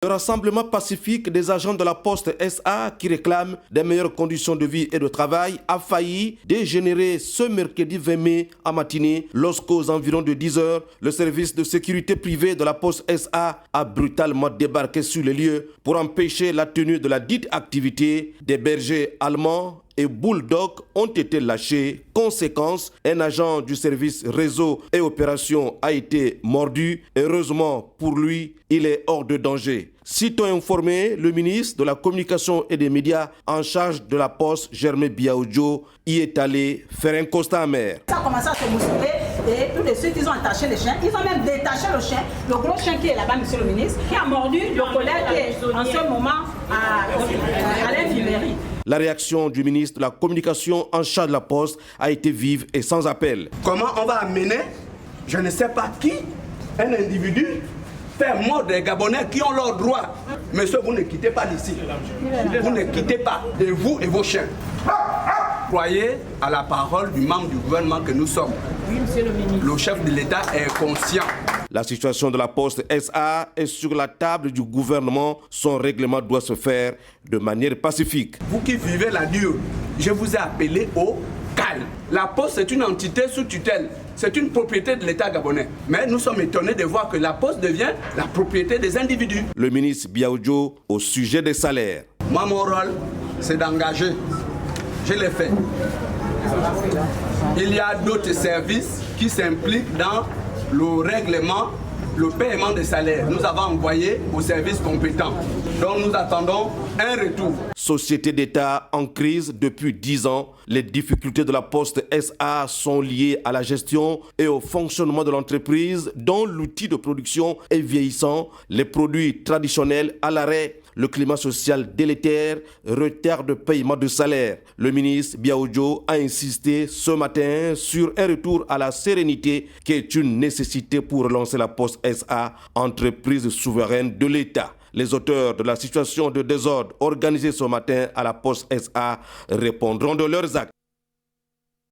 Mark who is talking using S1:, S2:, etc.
S1: Le rassemblement pacifique des agents de la Poste SA qui réclament des meilleures conditions de vie et de travail a failli dégénérer ce mercredi 20 mai à matinée lorsqu'aux environs de 10 heures, le service de sécurité privée de la Poste SA a brutalement débarqué sur les lieux pour empêcher la tenue de la dite activité. Des bergers allemands et bulldogs ont été lâchés. Conséquence, un agent du service réseau et opération a été mordu. Heureusement pour lui, il est hors de danger. Sitôt informé, le ministre de la Communication et des Médias en charge de la Poste, Germain Biaoudjo, y est allé faire un constat amer.
S2: Ça a commencé à se bousculer et tout de suite ils ont attaché les chiens. Ils ont même détaché le chien, le gros chien qui est là-bas, monsieur le ministre, qui a mordu le collègue qui est en ce moment à l'infirmerie.
S1: La réaction du ministre de la Communication en charge de la Poste a été vive et sans appel.
S3: Comment on va amener, je ne sais pas qui, un individu faire mort des Gabonais qui ont leurs droits. Monsieur, vous ne quittez pas d'ici. Vous ne quittez pas, et vous et vos chiens. Croyez à la parole du membre du gouvernement que nous sommes.
S2: Oui, monsieur le ministre.
S3: Le chef de l'État est conscient.
S1: La situation de la Poste SA est sur la table du gouvernement. Son règlement doit se faire de manière pacifique.
S3: Vous qui vivez la dure, je vous ai appelé au calme. La Poste est une entité sous tutelle. C'est une propriété de l'État gabonais. Mais nous sommes étonnés de voir que la Poste devient la propriété des individus.
S1: Le ministre Biaoudjo au sujet des salaires.
S3: Moi, mon rôle, c'est d'engager. Je l'ai fait. Il y a d'autres services qui s'impliquent dans le règlement, le paiement des salaires. Nous avons envoyé aux services compétents. Donc nous attendons un retour.
S1: Société d'État en crise depuis 10 ans, les difficultés de la Poste SA sont liées à la gestion et au fonctionnement de l'entreprise dont l'outil de production est vieillissant, les produits traditionnels à l'arrêt, le climat social délétère, retard de paiement de salaire. Le ministre Biaoudjo a insisté ce matin sur un retour à la sérénité qui est une nécessité pour relancer la Poste SA, entreprise souveraine de l'État. Les auteurs de la situation de désordre organisée ce matin à la Poste SA répondront de leurs actes.